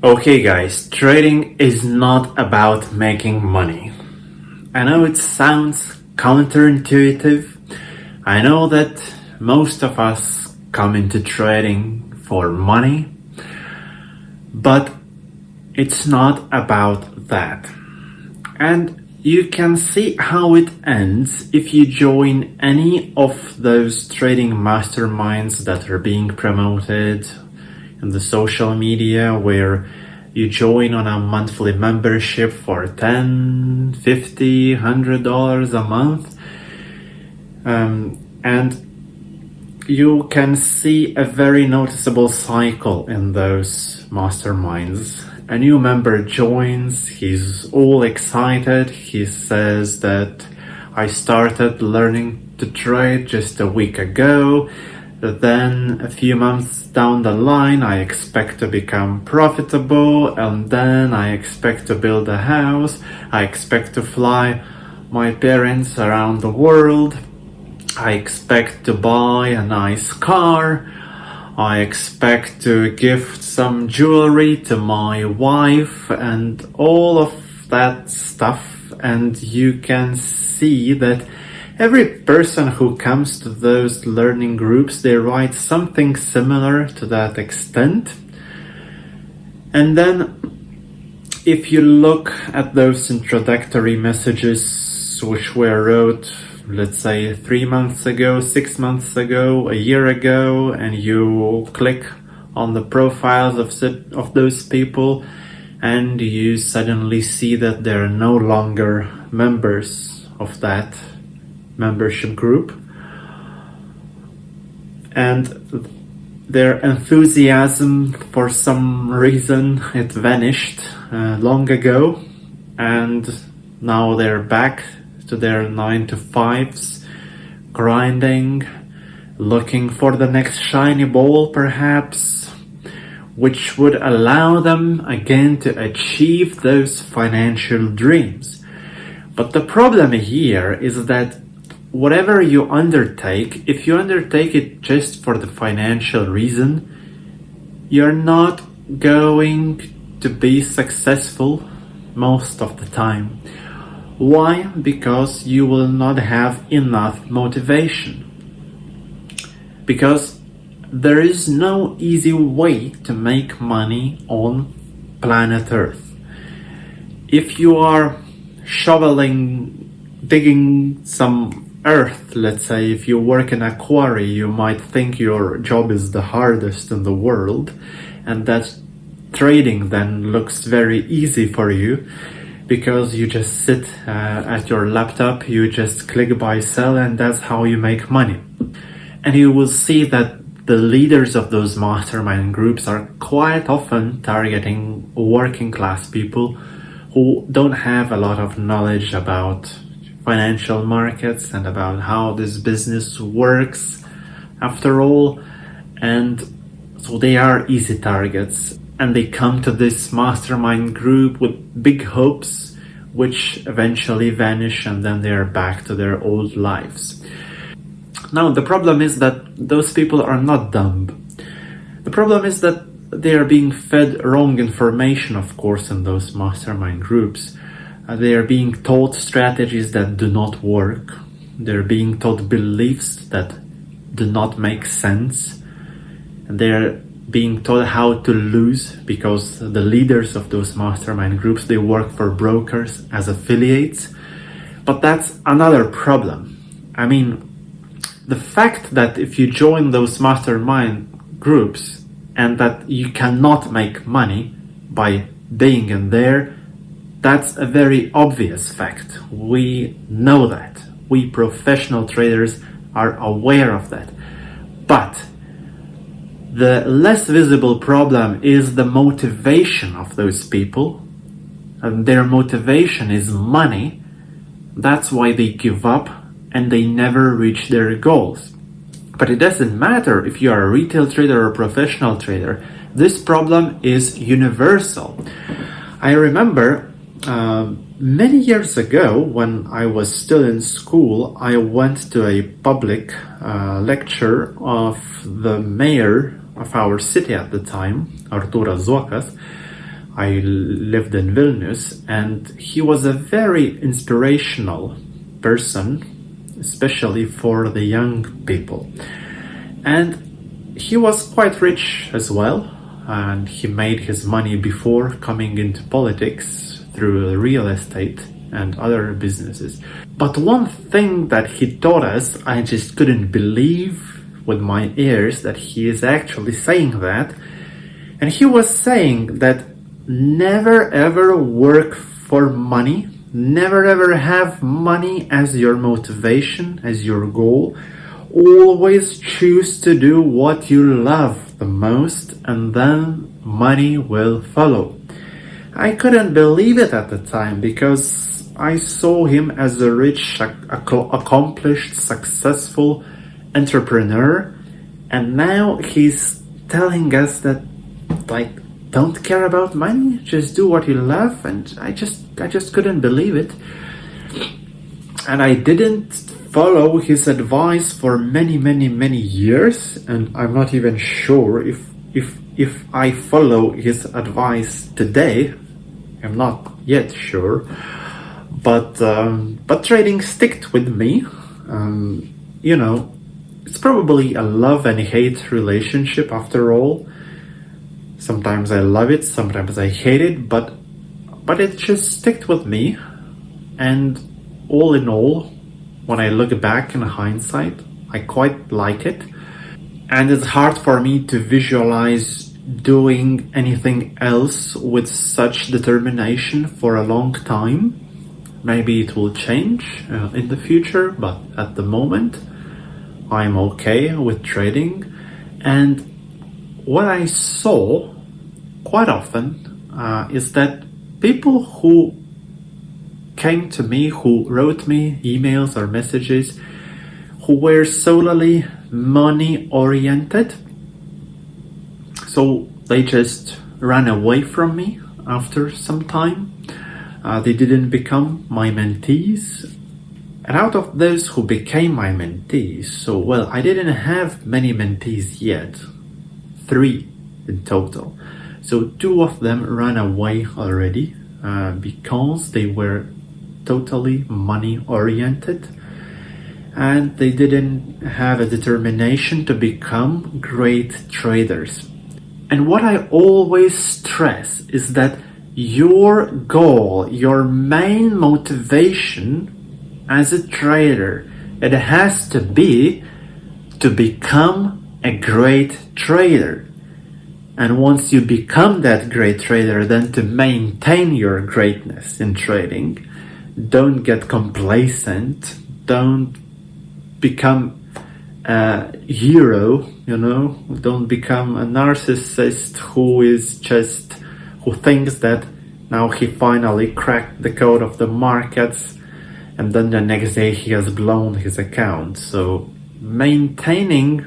Okay guys, trading is not about making money. I know it sounds counterintuitive. I know that most of us come into trading for money, but it's not about that. And you can see how it ends if you join any of those trading masterminds that are being promoted in the social media, where you join on a monthly membership for $10, $50, $100 a month. And you can see a very noticeable cycle in those masterminds. A new member joins, he's all excited, he says that I started learning to trade just a week ago. Then a few months down the line, I expect to become profitable, and then I expect to build a house. I expect to fly my parents around the world. I expect to buy a nice car. I expect to gift some jewelry to my wife and all of that stuff. And you can see that every person who comes to those learning groups, they write something similar to that extent. And then if you look at those introductory messages which were wrote, let's say 3 months ago, 6 months ago, a year ago, and you click on the profiles of those people, and you suddenly see that they're no longer members of that membership group, and their enthusiasm, for some reason, it vanished long ago, and now they're back to their 9-to-5s, grinding, looking for the next shiny ball perhaps, which would allow them again to achieve those financial dreams. But the problem here is that whatever you undertake, if you undertake it just for the financial reason, you're not going to be successful most of the time. Why? Because you will not have enough motivation. Because there is no easy way to make money on planet Earth. If you are digging some earth, let's say, if you work in a quarry, you might think your job is the hardest in the world, and that trading then looks very easy for you because you just sit at your laptop, you just click buy sell, and that's how you make money. And you will see that the leaders of those mastermind groups are quite often targeting working class people who don't have a lot of knowledge about financial markets and about how this business works after all. And so they are easy targets, and they come to this mastermind group with big hopes, which eventually vanish, and then they are back to their old lives. Now, the problem is that those people are not dumb. The problem is that they are being fed wrong information, of course, in those mastermind groups. They are being taught strategies that do not work. They're being taught beliefs that do not make sense. And they're being taught how to lose, because the leaders of those mastermind groups, they work for brokers as affiliates. But that's another problem. I mean, the fact that if you join those mastermind groups and that you cannot make money by being in there, that's a very obvious fact. We know that. We professional traders are aware of that. But the less visible problem is the motivation of those people. And their motivation is money. That's why they give up and they never reach their goals. But it doesn't matter if you are a retail trader or a professional trader. This problem is universal. I remember many years ago, when I was still in school, I went to a public lecture of the mayor of our city at the time, Arturo Zocas, I lived in Vilnius, and he was a very inspirational person, especially for the young people. And he was quite rich as well, and he made his money before coming into politics through real estate and other businesses. But one thing that he taught us, I just couldn't believe with my ears that he is actually saying that. And he was saying that never ever work for money, never ever have money as your motivation, as your goal. Always choose to do what you love the most, and then money will follow. I couldn't believe it at the time because I saw him as a rich, accomplished, successful entrepreneur, and now he's telling us that, like, don't care about money, just do what you love. And I just couldn't believe it. And I didn't follow his advice for many years, and I'm not even sure if I follow his advice today. I'm not yet sure, but trading sticked with me. You know, it's probably a love and hate relationship after all. Sometimes I love it, sometimes I hate it, but it just stuck with me. And all in all, when I look back in hindsight, I quite like it. And it's hard for me to visualize doing anything else with such determination for a long time. Maybe it will change in the future, but at the moment, I'm okay with trading. And what I saw quite often is that people who came to me, who wrote me emails or messages, who were solely money oriented, so they just ran away from me after some time. They didn't become my mentees. And out of those who became my mentees, so well, I didn't have many mentees yet, 3 in total. So 2 of them ran away already because they were totally money oriented, and they didn't have a determination to become great traders. And what I always stress is that your goal, your main motivation as a trader, it has to be to become a great trader. And once you become that great trader, then to maintain your greatness in trading. Don't get complacent. Don't become a hero, you know. Don't become a narcissist who thinks that now he finally cracked the code of the markets, and then the next day he has blown his account. So maintaining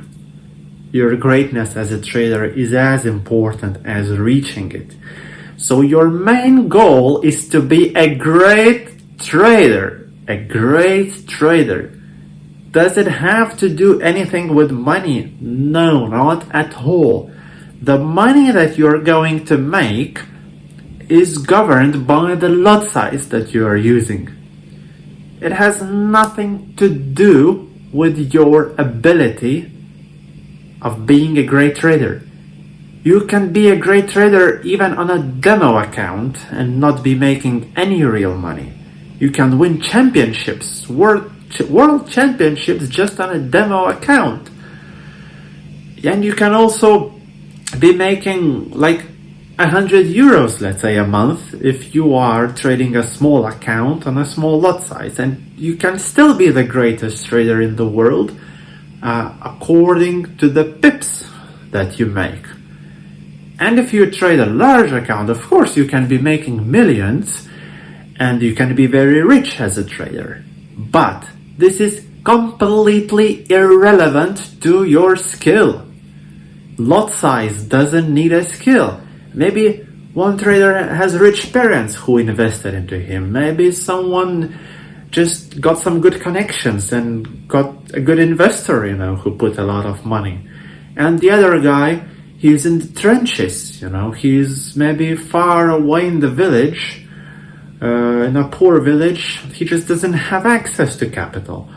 your greatness as a trader is as important as reaching it. So your main goal is to be a great trader. A great trader. Does it have to do anything with money? No, not at all. The money that you're going to make is governed by the lot size that you are using. It has nothing to do with your ability of being a great trader. You can be a great trader even on a demo account and not be making any real money. You can win championships, world championships just on a demo account. And you can also be making like 100 euros, let's say, a month if you are trading a small account on a small lot size. And you can still be the greatest trader in the world according to the pips that you make. And if you trade a large account, of course, you can be making millions and you can be very rich as a trader. But this is completely irrelevant to your skill. Lot size doesn't need a skill. Maybe one trader has rich parents who invested into him. Maybe someone just got some good connections and got a good investor, you know, who put a lot of money. And the other guy, He's in the trenches, he's maybe far away in the village, in a poor village. He just doesn't have access to capital.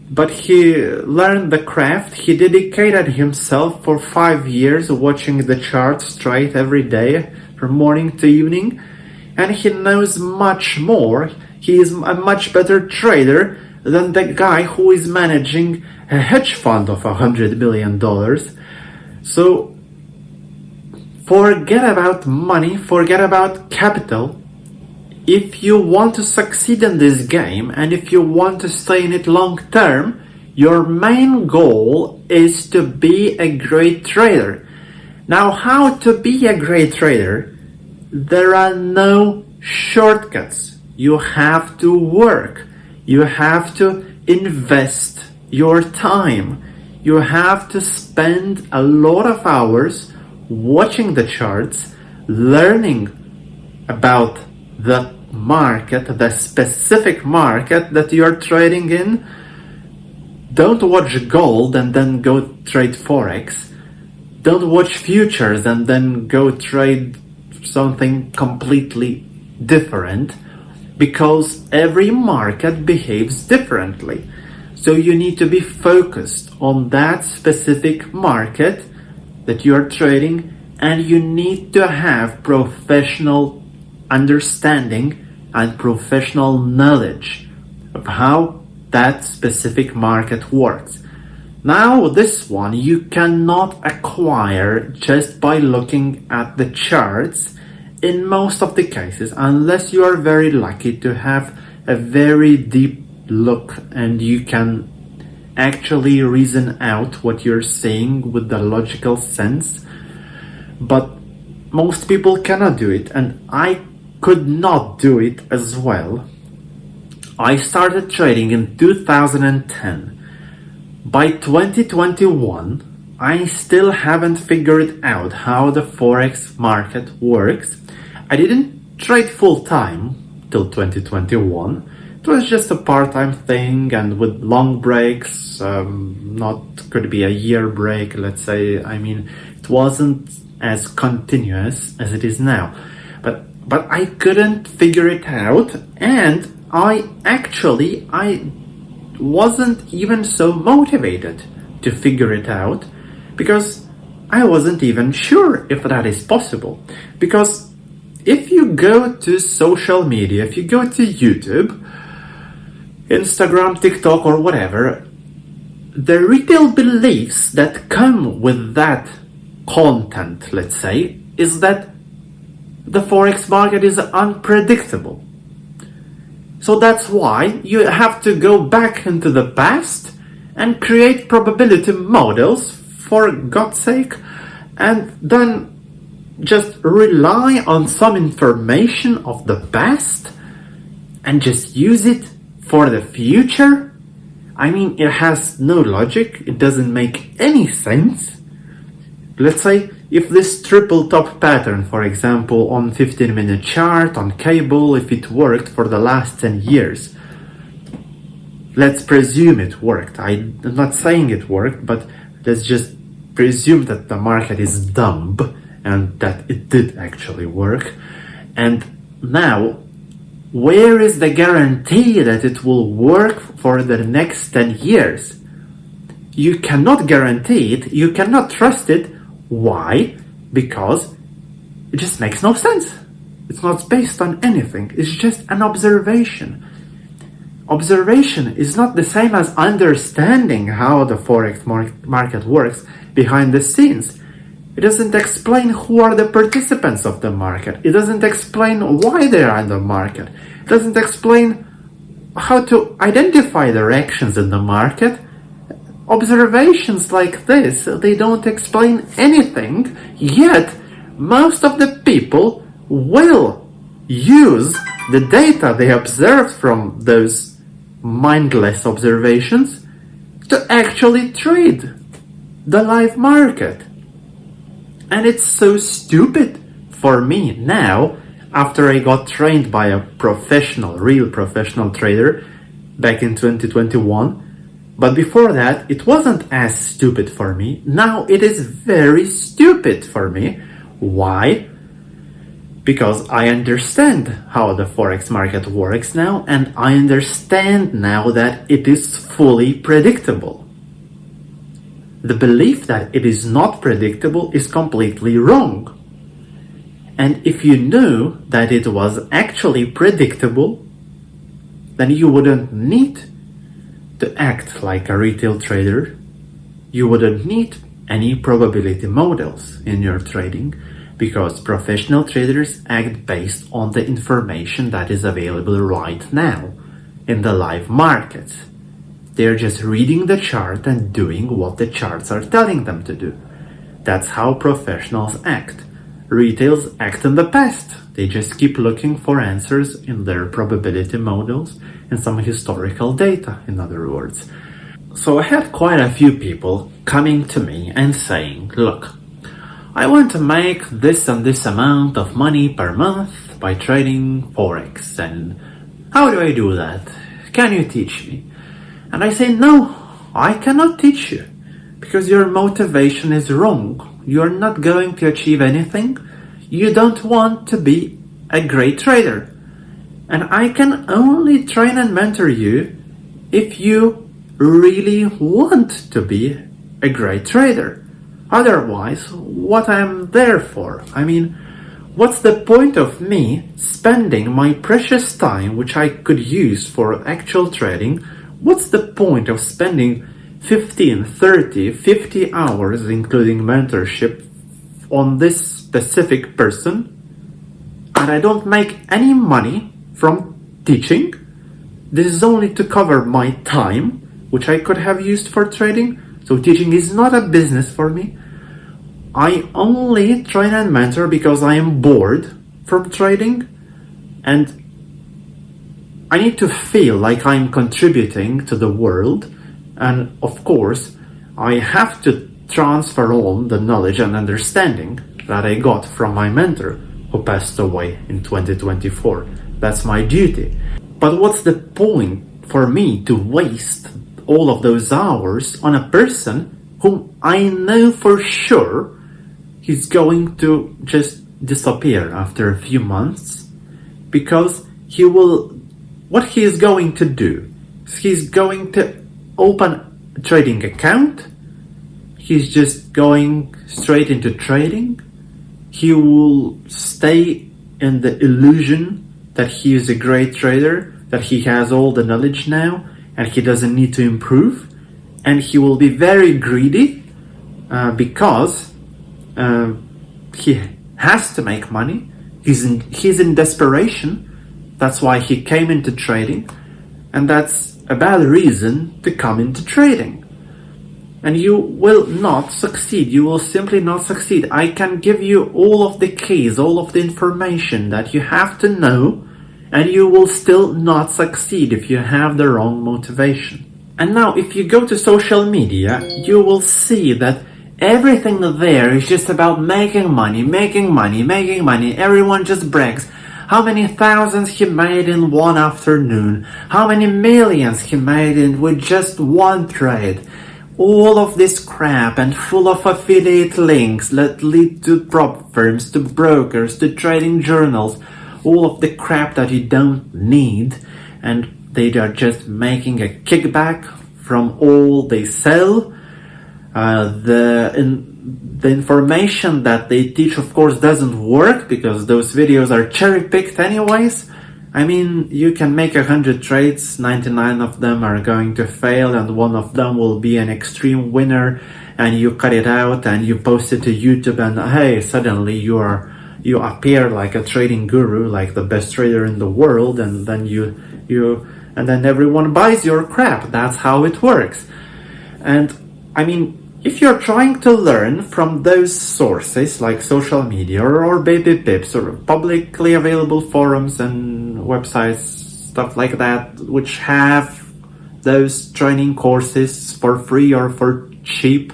But he learned the craft. He dedicated himself for 5 years watching the chart straight every day from morning to evening, and he knows much more. He is a much better trader than the guy who is managing a hedge fund of $100 billion. So forget about money, forget about capital. If you want to succeed in this game, and if you want to stay in it long term, your main goal is to be a great trader. Now, how to be a great trader? There are no shortcuts. You have to work. You have to invest your time. You have to spend a lot of hours watching the charts, learning about the market, the specific market that you're trading in. Don't watch gold and then go trade forex. Don't watch futures and then go trade something completely different, because every market behaves differently. So you need to be focused on that specific market that you are trading, and you need to have professional understanding and professional knowledge of how that specific market works. Now, this one you cannot acquire just by looking at the charts in most of the cases, unless you are very lucky to have a very deep look and you can actually reason out what you're saying with the logical sense. But most people cannot do it, and I could not do it as well. I started trading in 2010. By 2021, I still haven't figured out how the forex market works. I didn't trade full time till 2021. It was just a part-time thing, and with long breaks, not could be a year break, let's say. I mean, it wasn't as continuous as it is now. But I couldn't figure it out, and I wasn't even so motivated to figure it out, because I wasn't even sure if that is possible. Because if you go to social media, if you go to YouTube, Instagram, TikTok, or whatever, the retail beliefs that come with that content, let's say, is that the forex market is unpredictable. So that's why you have to go back into the past and create probability models, for God's sake, and then just rely on some information of the past and just use it for the future. I mean, it has no logic. It doesn't make any sense. Let's say if this triple top pattern, for example, on 15-minute chart, on cable, if it worked for the last 10 years, let's presume it worked. I'm not saying it worked, but let's just presume that the market is dumb and that it did actually work. And now, where is the guarantee that it will work for the next 10 years? You cannot guarantee it, you cannot trust it. Why? Because it just makes no sense. It's not based on anything. It's just an observation. Observation is not the same as understanding how the forex market works behind the scenes. It doesn't explain who are the participants of the market. It doesn't explain why they are in the market. It doesn't explain how to identify their actions in the market. Observations like this, they don't explain anything, yet most of the people will use the data they observed from those mindless observations to actually trade the live market. And it's so stupid for me now, after I got trained by a real professional trader back in 2021, But before that, it wasn't as stupid for me. Now it is very stupid for me. Why? Because I understand how the forex market works now, and I understand now that it is fully predictable. The belief that it is not predictable is completely wrong. And if you knew that it was actually predictable, then you wouldn't need to act like a retail trader. You wouldn't need any probability models in your trading, because professional traders act based on the information that is available right now in the live market. They're just reading the chart and doing what the charts are telling them to do. That's how professionals act. Retails act in the past. They just keep looking for answers in their probability models and some historical data, in other words. So I had quite a few people coming to me and saying, look, I want to make this and this amount of money per month by trading forex, and how do I do that? Can you teach me? And I say, no, I cannot teach you, because your motivation is wrong. You're not going to achieve anything. You don't want to be a great trader. And I can only train and mentor you if you really want to be a great trader. Otherwise, what I'm there for? I mean, what's the point of me spending my precious time, which I could use for actual trading? What's the point of spending 15, 30, 50 hours, including mentorship, on this specific person, and I don't make any money from teaching? This is only to cover my time, which I could have used for trading. So teaching is not a business for me. I only train and mentor because I am bored from trading, and I need to feel like I'm contributing to the world. And of course, I have to transfer on the knowledge and understanding that I got from my mentor, who passed away in 2024. That's my duty. But what's the point for me to waste all of those hours on a person whom I know for sure he's going to just disappear after a few months? Because what he is going to do, he's going to open a trading account. He's just going straight into trading. He will stay in the illusion that he is a great trader, that he has all the knowledge now, and he doesn't need to improve. And he will be very greedy because he has to make money. He's in desperation. That's why he came into trading. And that's a bad reason to come into trading. And you will not succeed. You will simply not succeed. I can give you all of the keys, all of the information that you have to know, and you will still not succeed if you have the wrong motivation. And now, if you go to social media, you will see that everything there is just about making money, making money, making money. Everyone just brags how many thousands he made in one afternoon, how many millions he made with just one trade. All of this crap, and full of affiliate links that lead to prop firms, to brokers, to trading journals. All of the crap that you don't need, and they are just making a kickback from all they sell. The information that they teach, of course, doesn't work because those videos are cherry-picked anyways. I mean, you can make 100 trades, 99 of them are going to fail, and one of them will be an extreme winner, and you cut it out and you post it to YouTube, and hey, suddenly you appear like a trading guru, like the best trader in the world, and then and then everyone buys your crap. That's how it works. And I mean, if you're trying to learn from those sources like social media or baby pips or publicly available forums and websites, stuff like that, which have those training courses for free or for cheap,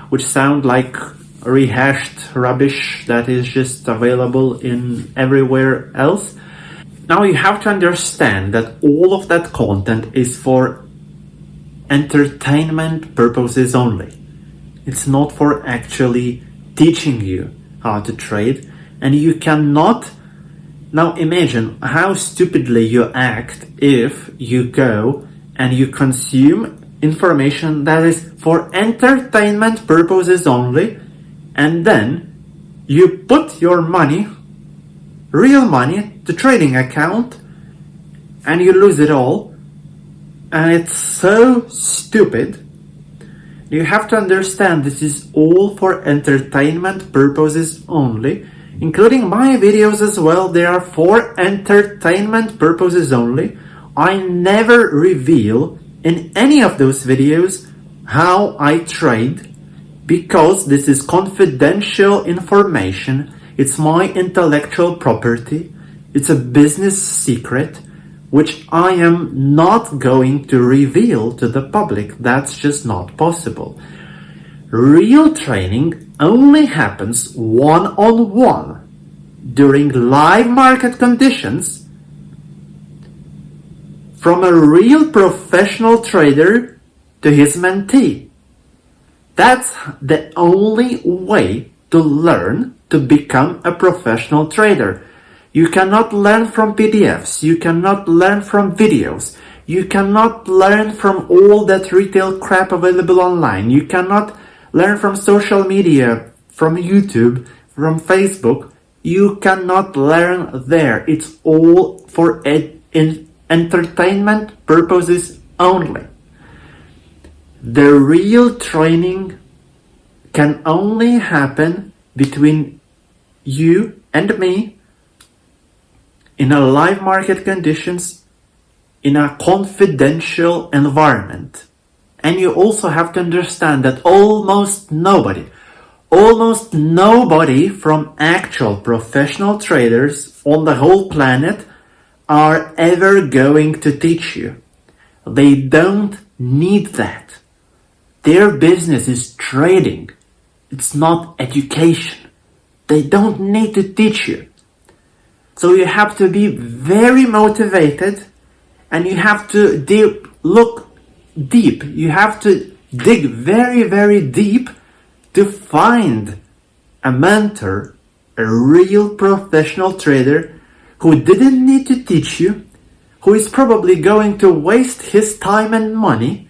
which sound like rehashed rubbish that is just available in everywhere else. Now you have to understand that all of that content is for entertainment purposes only. It's not for actually teaching you how to trade, and you cannot. Now imagine how stupidly you act if you go and you consume information that is for entertainment purposes only, and then you put your money, real money, to trading account, and you lose it all. And it's so stupid. You have to understand this is all for entertainment purposes only, including my videos as well. They are for entertainment purposes only. I never reveal in any of those videos how I trade, because this is confidential information. It's my intellectual property. It's a business secret which I am not going to reveal to the public. That's just not possible. Real training only happens one-on-one during live market conditions from a real professional trader to his mentee. That's the only way to learn to become a professional trader. You cannot learn from PDFs, you cannot learn from videos, you cannot learn from all that retail crap available online, you cannot learn from social media, from YouTube, from Facebook. You cannot learn there. It's all for entertainment purposes only. The real training can only happen between you and me in a live market conditions, in a confidential environment. And you also have to understand that almost nobody from actual professional traders on the whole planet are ever going to teach you. They don't need that. Their business is trading. It's not education. They don't need to teach you. So you have to be very motivated, and you have to look deep. You have to dig very, very deep to find a mentor, a real professional trader who didn't need to teach you, who is probably going to waste his time and money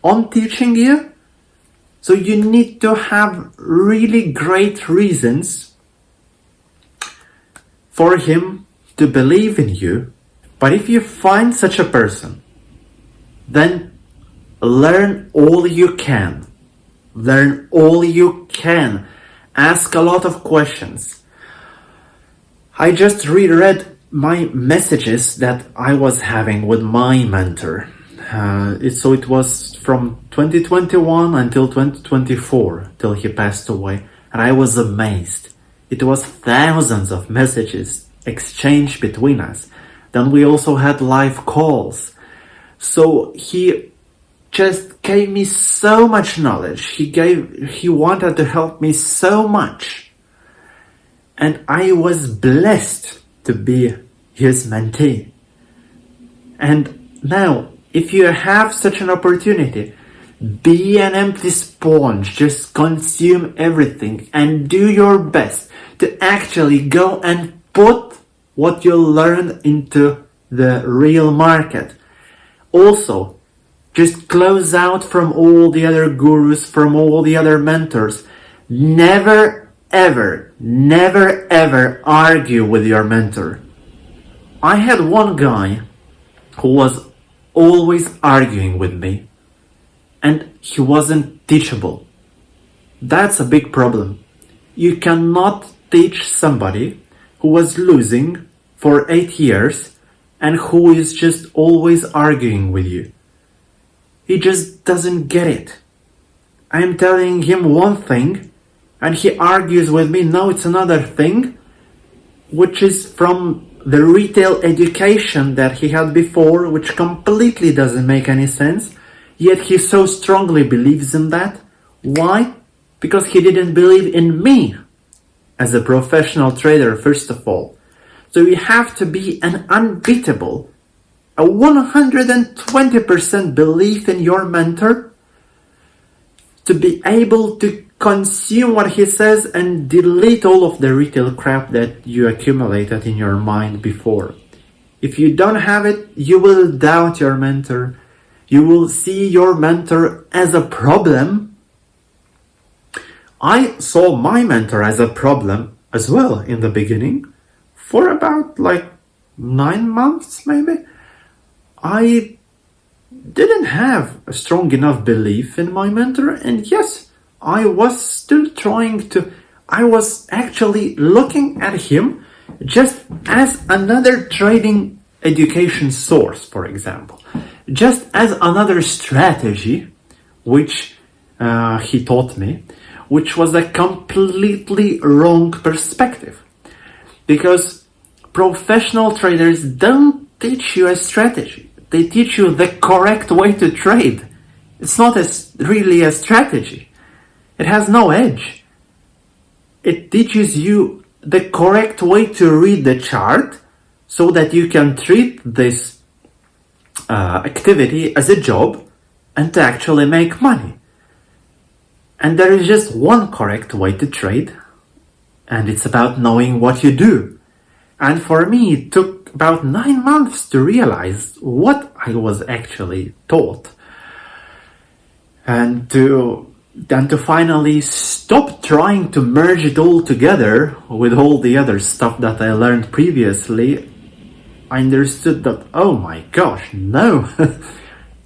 on teaching you. So you need to have really great reasons for him to believe in you. But if you find such a person, then learn all you can. Learn all you can. Ask a lot of questions. I just reread my messages that I was having with my mentor. So it was from 2021 until 2024, till he passed away. And I was amazed. It was thousands of messages exchanged between us. Then we also had live calls. So he just gave me so much knowledge. He wanted to help me so much. And I was blessed to be his mentee. And now, if you have such an opportunity, be an empty sponge. Just consume everything and do your best to actually go and put what you learned into the real market. Also, just close out from all the other gurus, from all the other mentors. Never ever argue with your mentor. I had one guy who was always arguing with me, and he wasn't teachable. That's a big problem. You cannot teach somebody who was losing for 8 years and who is just always arguing with you. He just doesn't get it. I am telling him one thing and he argues with me, no, it's another thing, which is from the retail education that he had before, which completely doesn't make any sense, yet he so strongly believes in that. Why? Because he didn't believe in me as a professional trader, first of all. So you have to be an unbeatable, a 120% belief in your mentor, to be able to consume what he says and delete all of the retail crap that you accumulated in your mind before. If you don't have it, you will doubt your mentor. You will see your mentor as a problem. I saw my mentor as a problem as well in the beginning. For about 9 months maybe, I didn't have a strong enough belief in my mentor, and yes, I was still I was actually looking at him just as another trading education source, for example, just as another strategy which he taught me, which was a completely wrong perspective. Because professional traders don't teach you a strategy. They teach you the correct way to trade. It's not really a strategy. It has no edge. It teaches you the correct way to read the chart so that you can treat this activity as a job and to actually make money. And there is just one correct way to trade, and it's about knowing what you do. And for me, it took about 9 months to realize what I was actually taught, and to finally stop trying to merge it all together with all the other stuff that I learned previously. I understood that, oh my gosh, no,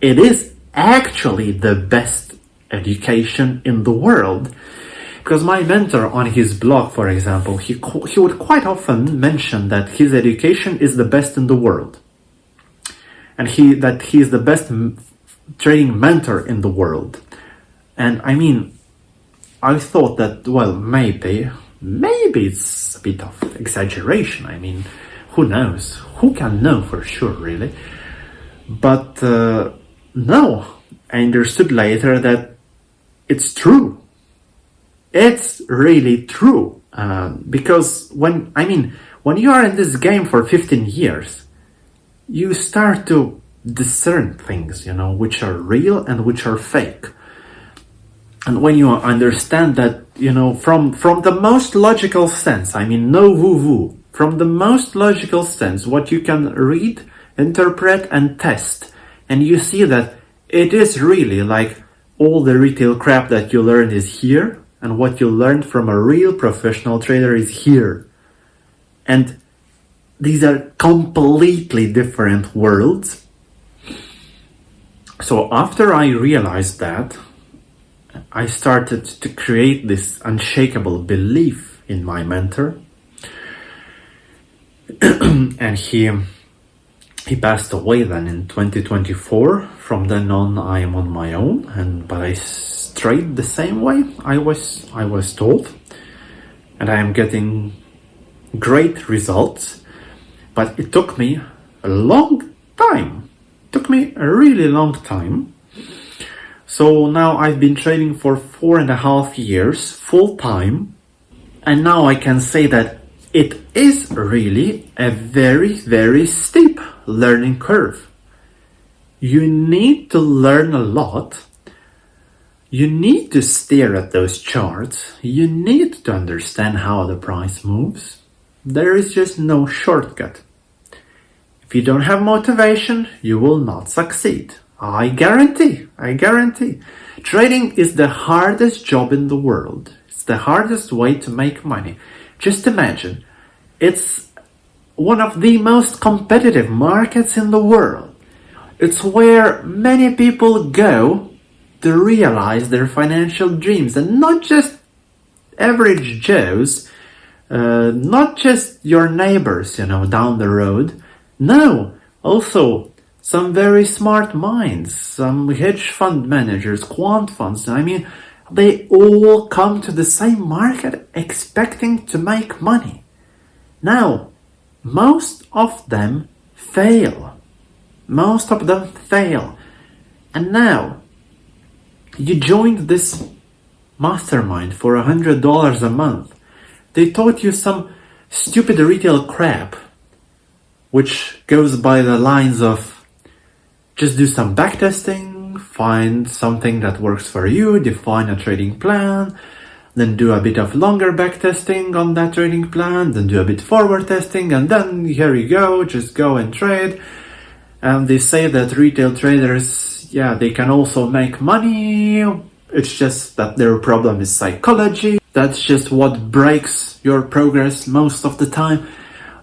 it is actually the best education in the world. Because my mentor on his blog, for example, he would quite often mention that his education is the best in the world. And that he is the best trading mentor in the world. And I mean, I thought that, well, maybe it's a bit of exaggeration. I mean, who knows? Who can know for sure, really? But no, I understood later that it's true. It's really true. Because when you are in this game for 15 years, you start to discern things, which are real and which are fake. And when you understand that, from the most logical sense, no woo-woo, from the most logical sense, what you can read, interpret, and test, and you see that it is really like all the retail crap that you learned is here, and what you learned from a real professional trader is here. And these are completely different worlds. So after I realized that, I started to create this unshakable belief in my mentor. And he passed away then in 2024. From then on, I am on my own, but I trade the same way I was told, and I am getting great results. But it took me a long time. It took me a really long time. So now I've been trading for 4.5 years full time, and now I can say that it is really a very, very steep learning curve. You need to learn a lot. You need to stare at those charts. You need to understand how the price moves. There is just no shortcut. If you don't have motivation, you will not succeed. I guarantee. Trading is the hardest job in the world. It's the hardest way to make money. Just imagine, it's one of the most competitive markets in the world. It's where many people go to realize their financial dreams, and not just average Joes, not just your neighbors, down the road. No, also some very smart minds, some hedge fund managers, quant funds. They all come to the same market expecting to make money. Now, most of them fail. And now, you joined this mastermind for $100 a month. They taught you some stupid retail crap, which goes by the lines of Just do some backtesting, find something that works for you, define a trading plan, then do a bit of longer backtesting on that trading plan, then do a bit forward testing, and then here you go, just go and trade. And they say that retail traders, yeah, they can also make money. It's just that their problem is psychology. That's just what breaks your progress most of the time.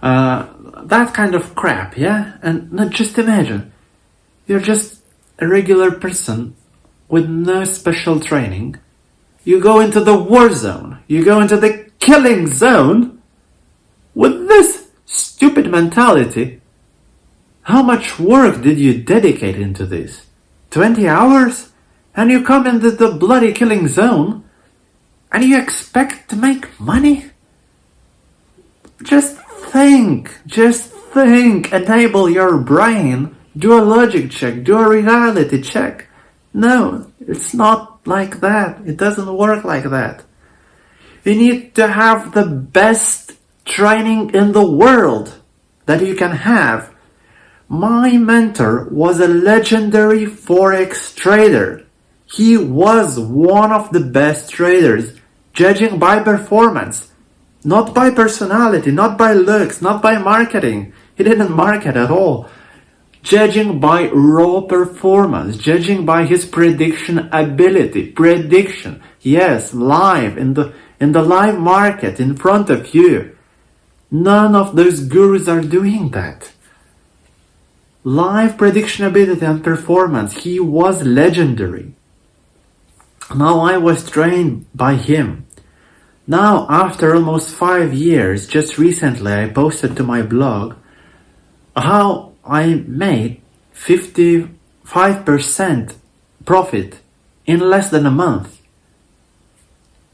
That kind of crap, yeah? And now just imagine, you're just a regular person with no special training. You go into the war zone. You go into the killing zone with this stupid mentality. How much work did you dedicate into this? 20 hours? And you come into the bloody killing zone and you expect to make money? Just think, enable your brain, do a logic check, do a reality check. No, it's not like that. It doesn't work like that. You need to have the best training in the world that you can have. My mentor was a legendary forex trader. He was one of the best traders, judging by performance, not by personality, not by looks, not by marketing. He didn't market at all. Judging by raw performance, judging by his prediction ability. Prediction, yes, live, in the live market, in front of you. None of those gurus are doing that. Live prediction ability and performance, he was legendary. Now I was trained by him. Now, after almost 5 years, just recently I posted to my blog how I made 55% profit in less than a month,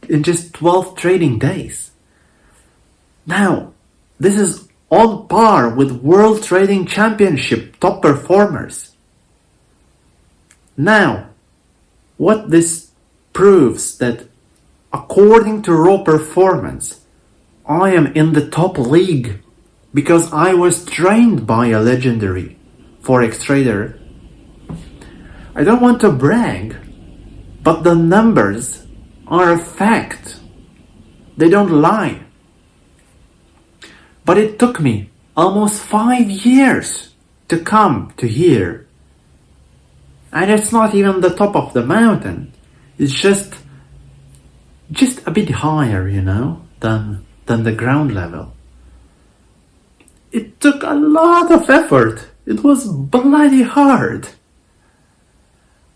in just 12 trading days. Now, this is on par with World Trading Championship top performers. Now, what this proves that according to raw performance, I am in the top league because I was trained by a legendary forex trader. I don't want to brag, but the numbers are a fact. They don't lie. But it took me almost 5 years to come to here. And it's not even the top of the mountain. It's just a bit higher, than the ground level. It took a lot of effort. It was bloody hard.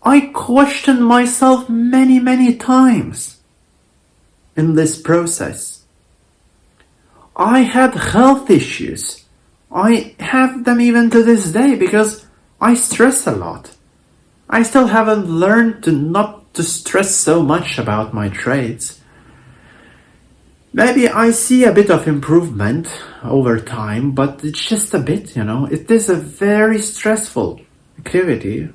I questioned myself many times in this process. I had health issues. I have them even to this day because I stress a lot. I still haven't learned to not to stress so much about my trades. Maybe I see a bit of improvement over time, but it's just a bit, It is a very stressful activity.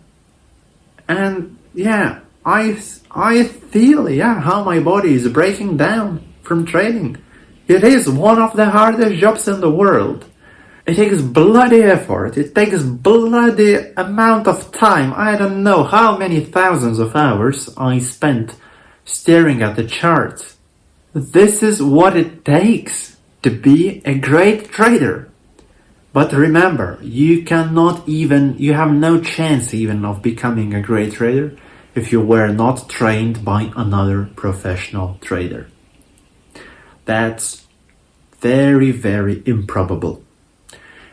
And yeah, I feel, how my body is breaking down from trading. It is one of the hardest jobs in the world. It takes bloody effort. It takes bloody amount of time. I don't know how many thousands of hours I spent staring at the charts. This is what it takes to be a great trader. But remember, you have no chance even of becoming a great trader if you were not trained by another professional trader. That's very improbable.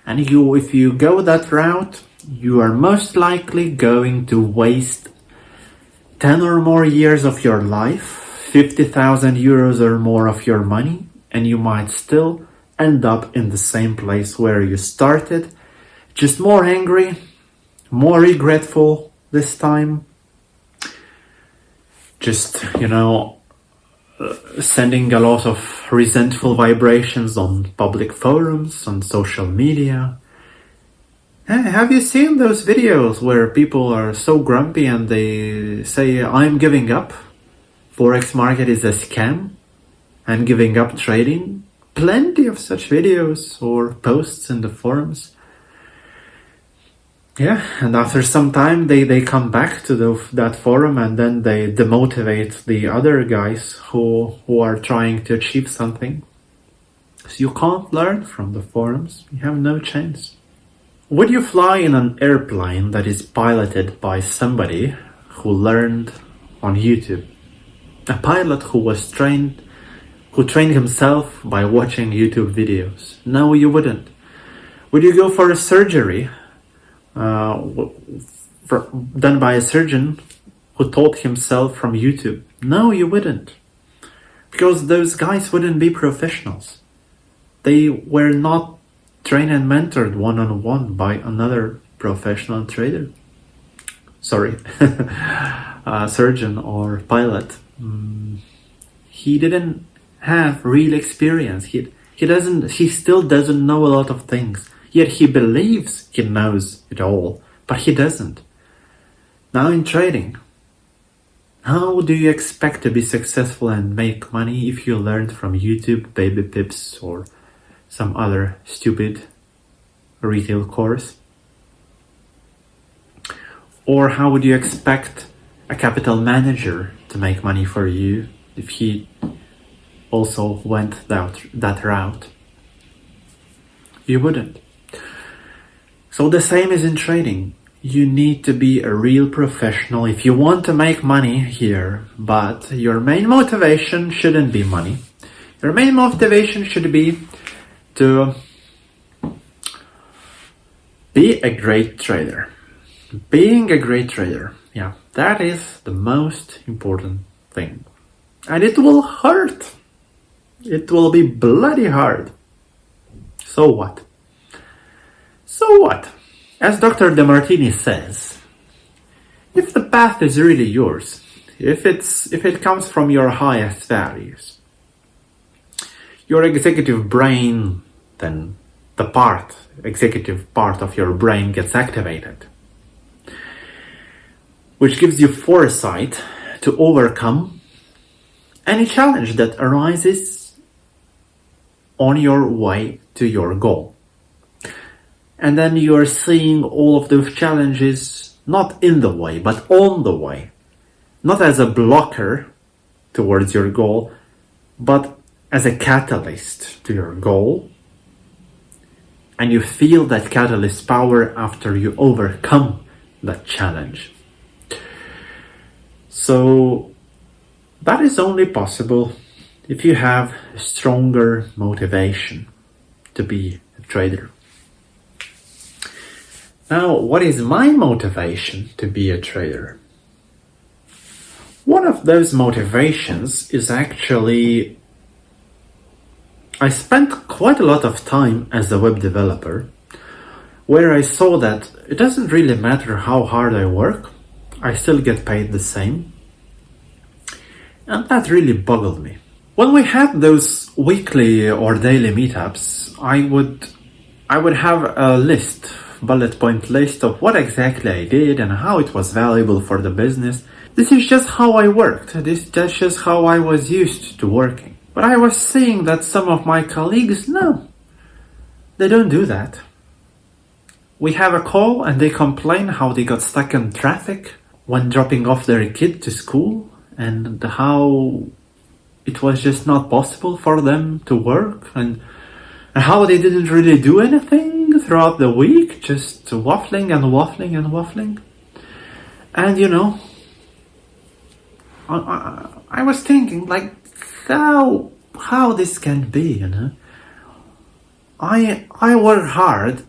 And if you go that route, you are most likely going to waste 10 or more years of your life, 50,000 euros or more of your money, and you might still end up in the same place where you started, just more angry, more regretful this time, just, sending a lot of resentful vibrations on public forums, on social media. Hey, have you seen those videos where people are so grumpy and they say, I'm giving up, forex market is a scam, I'm giving up trading? Plenty of such videos or posts in the forums. Yeah, and after some time they come back to that forum, and then they demotivate the other guys who are trying to achieve something. So you can't learn from the forums. You have no chance. Would you fly in an airplane that is piloted by somebody who learned on YouTube? A pilot who trained himself by watching YouTube videos? No, you wouldn't. Would you go for a surgery done by a surgeon who taught himself from YouTube? No, you wouldn't. Because those guys wouldn't be professionals. They were not trained and mentored one-on-one by another professional trader. Sorry, surgeon or pilot. He didn't have real experience. He still doesn't know a lot of things. Yet he believes he knows it all, but he doesn't. Now in trading, how do you expect to be successful and make money if you learned from YouTube, Baby Pips, or some other stupid retail course? Or how would you expect a capital manager to make money for you if he also went that route? You wouldn't. So the same is in trading. You need to be a real professional if you want to make money here, but your main motivation shouldn't be money. Your main motivation should be to be a great trader. Being a great trader, yeah, that is the most important thing. And it will hurt. It will be bloody hard. So what? So what? As Dr. DeMartini says, if the path is really yours, if it comes from your highest values, your executive brain, then the executive part of your brain gets activated, which gives you foresight to overcome any challenge that arises on your way to your goal. And then you are seeing all of those challenges not in the way, but on the way. Not as a blocker towards your goal, but as a catalyst to your goal. And you feel that catalyst power after you overcome that challenge. So that is only possible if you have a stronger motivation to be a trader. Now, what is my motivation to be a trader? One of those motivations is actually, I spent quite a lot of time as a web developer, where I saw that it doesn't really matter how hard I work, I still get paid the same. And that really boggled me. When we had those weekly or daily meetups, I would have a bullet point list of what exactly I did and how it was valuable for the business. This is just how I worked. That's just how I was used to working. But I was seeing that some of my colleagues, no, they don't do that. We have a call and they complain how they got stuck in traffic when dropping off their kid to school and how it was just not possible for them to work and how they didn't really do anything throughout the week, just waffling and waffling and waffling. And I was thinking, like, how this can be, I work hard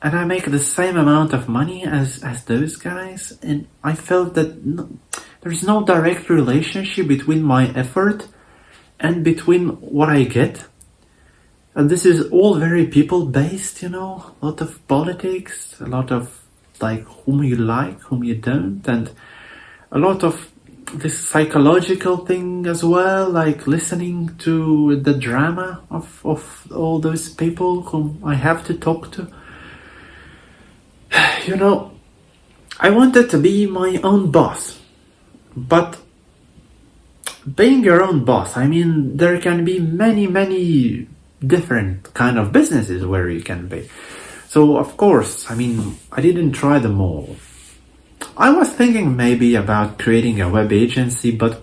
and I make the same amount of money as those guys, and I felt that there's no direct relationship between my effort and between what I get. And this is all very people-based, a lot of politics, a lot of whom you like, whom you don't, and a lot of this psychological thing as well, like listening to the drama of all those people whom I have to talk to. I wanted to be my own boss, but being your own boss, there can be many different kind of businesses where you can be. So of course, I didn't try them all. I was thinking maybe about creating a web agency, but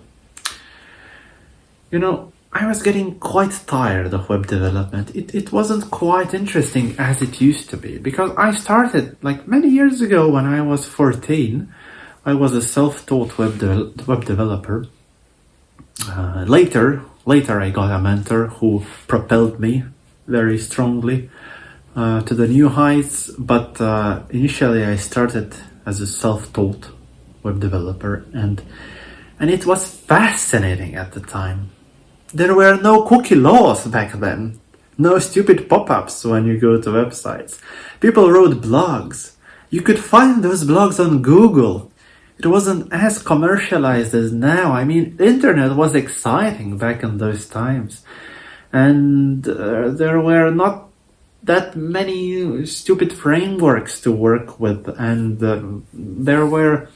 I was getting quite tired of web development. It wasn't quite interesting as it used to be, because I started like many years ago when I was 14. I was a self-taught web developer. Later I got a mentor who propelled me very strongly to the new heights, but initially I started as a self-taught web developer, and it was fascinating at the time. There were no cookie laws back then, no stupid pop-ups when you go to websites. People wrote blogs. You could find those blogs on Google. It wasn't as commercialized as now. The internet was exciting back in those times, and there were not that many stupid frameworks to work with, and there were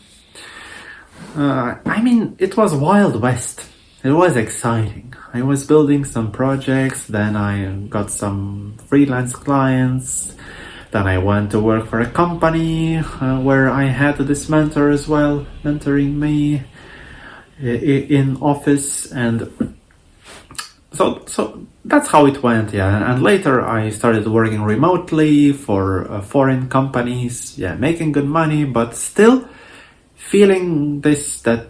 it was Wild West. It was exciting. I was building some projects, then I got some freelance clients, then I went to work for a company where I had this mentor as well, mentoring me in office, and so that's how it went, yeah. And later I started working remotely for foreign companies, yeah, making good money, but still feeling that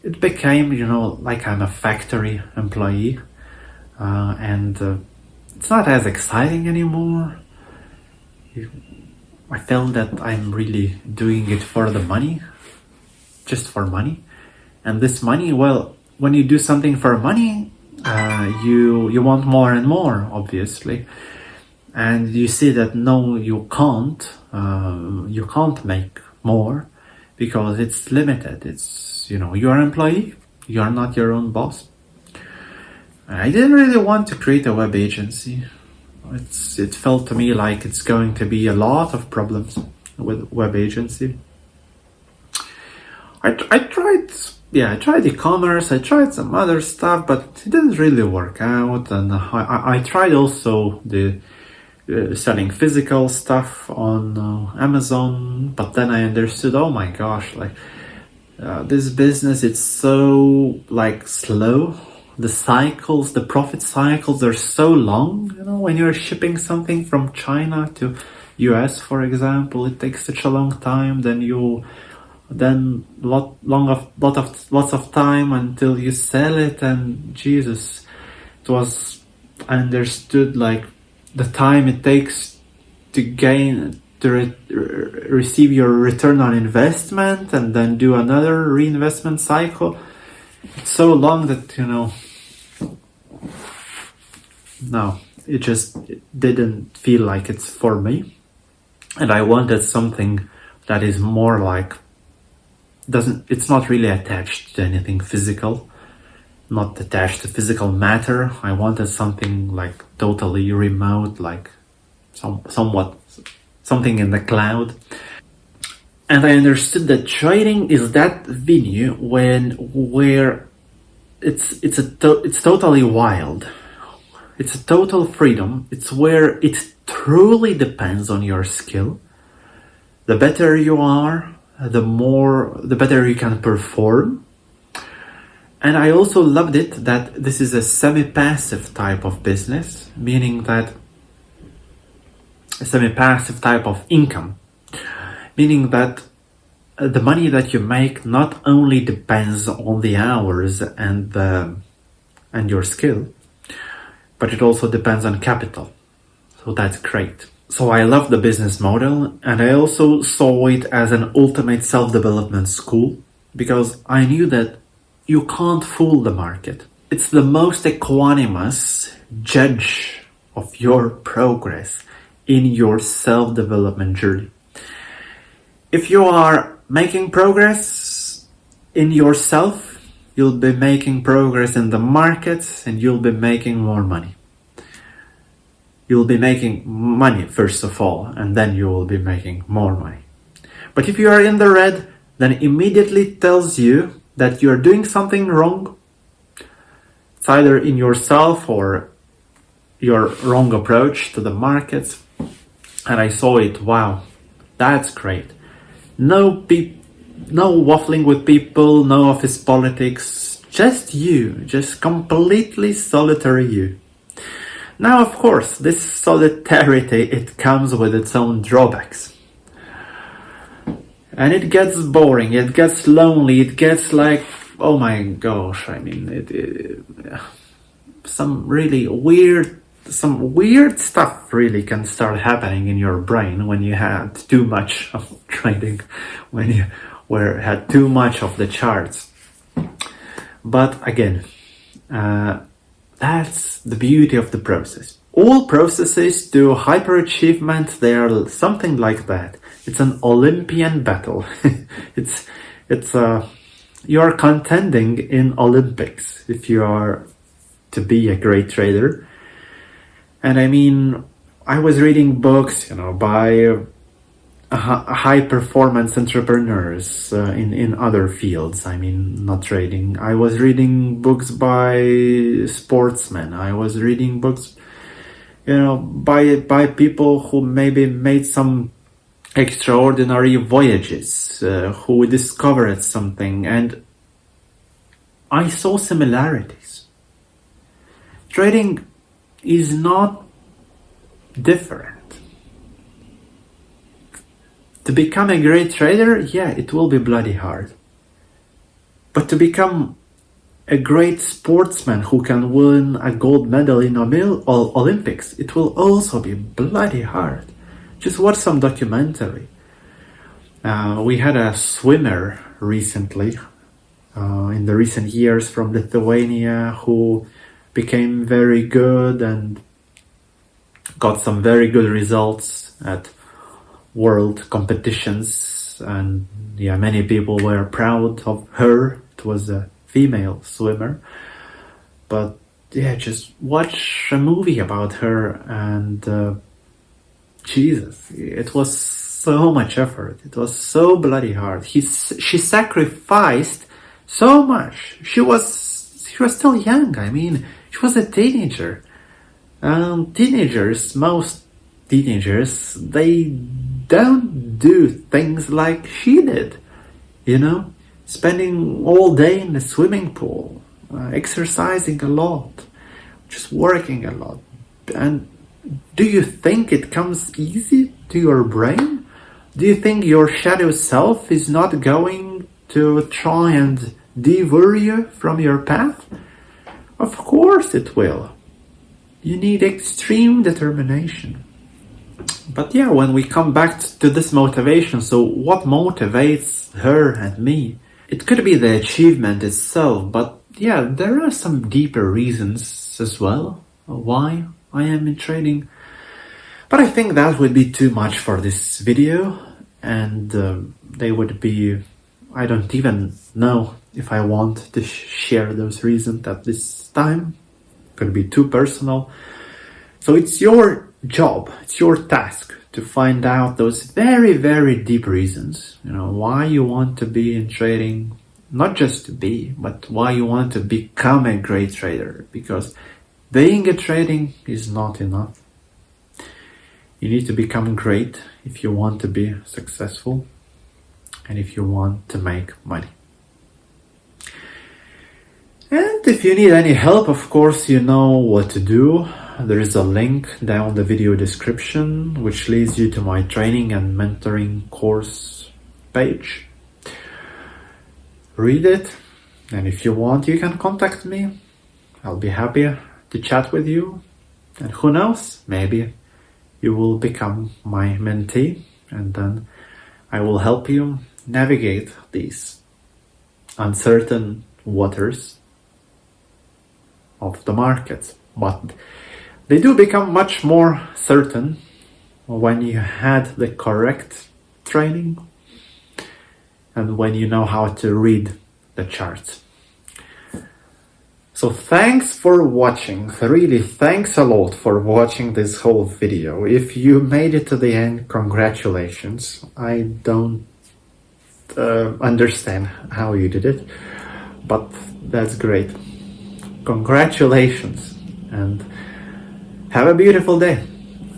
it became, like I'm a factory employee, and it's not as exciting anymore. I felt that I'm really doing it for the money, just for money. And this money, well, when you do something for money, you want more and more, obviously. And you see that no, you can't make more, because it's limited. It's, you're an employee, you're not your own boss. I didn't really want to create a web agency. It felt to me like it's going to be a lot of problems with web agency. I tried e-commerce, I tried some other stuff, but it didn't really work out. And I tried also the selling physical stuff on Amazon, but then I understood, oh my gosh, this business, it's so slow. The profit cycles are so long. When you're shipping something from China to US, for example, it takes such a long time. Lots of time until you sell it, and Jesus, I understood the time it takes to receive your return on investment and then do another reinvestment cycle. It's so long that, no, it didn't feel like it's for me. And I wanted something that is more it's not really attached to anything physical, not attached to physical matter. I wanted something totally remote, somewhat something in the cloud. And I understood that trading is that venue where it's totally wild. It's a total freedom. It's where it truly depends on your skill. The better you are, the better you can perform. And I also loved it that this is a semi-passive type of business, meaning that a semi-passive type of income, meaning that the money that you make not only depends on the hours and your skill, but it also depends on capital. So that's great. So I love the business model, and I also saw it as an ultimate self-development school, because I knew that you can't fool the market. It's the most equanimous judge of your progress in your self-development journey. If you are making progress in yourself, you'll be making progress in the market, and you'll be making more money. You'll be making money first of all, and then you will be making more money. But if you are in the red, then it immediately tells you that you're doing something wrong. It's either in yourself or your wrong approach to the markets. and I saw it. Wow, that's great. No no waffling with people, no office politics, just you, just completely solitary you. Now, of course, this solidarity, it comes with its own drawbacks. And it gets boring, it gets lonely, it gets like, oh my gosh, I mean, some weird stuff really can start happening in your brain when you had too much of trading, when you had too much of the charts. But again, that's the beauty of the process. All processes to hyperachievement, they are something like that. It's an Olympian battle. it's you are contending in Olympics if you are to be a great trader. And I mean, I was reading books, by high performance entrepreneurs in other fields. I mean, not trading. I was reading books by sportsmen. I was reading books, by people who maybe made some extraordinary voyages, who discovered something, and I saw similarities. Trading is not different. To become a great trader, yeah, it will be bloody hard. But to become a great sportsman who can win a gold medal in Olympics, it will also be bloody hard. Just watch some documentary. We had a swimmer recently, in the recent years, from Lithuania, who became very good and got some very good results at world competitions, and yeah, many people were proud of her. It was a female swimmer, but yeah, just watch a movie about her, and Jesus, it was so much effort. It was so bloody hard. She sacrificed so much. She was still young. I mean, she was a teenager. Most teenagers, they don't do things like she did, spending all day in the swimming pool, exercising a lot, just working a lot. And do you think it comes easy to your brain? Do you think your shadow self is not going to try and deter you from your path? Of course it will. You need extreme determination. But yeah, when we come back to this motivation, so what motivates her and me? It could be the achievement itself, but yeah, there are some deeper reasons as well why I am in trading. But I think that would be too much for this video, and they would be, I don't even know if I want to share those reasons at this time. It could be too personal. So it's your job, it's your task to find out those very, very deep reasons, why you want to be in trading, not just to be, but why you want to become a great trader, because being a trading is not enough. You need to become great if you want to be successful and if you want to make money. And if you need any help, of course, you know what to do. There is a link down the video description which leads you to my training and mentoring course page. Read it, and if you want, you can contact me. I'll be happy to chat with you, and who knows, maybe you will become my mentee, and then I will help you navigate these uncertain waters of the markets. But they do become much more certain when you had the correct training and when you know how to read the charts. So thanks for watching. Really, thanks a lot for watching this whole video. If you made it to the end, congratulations. I don't understand how you did it, but that's great. Congratulations, and have a beautiful day.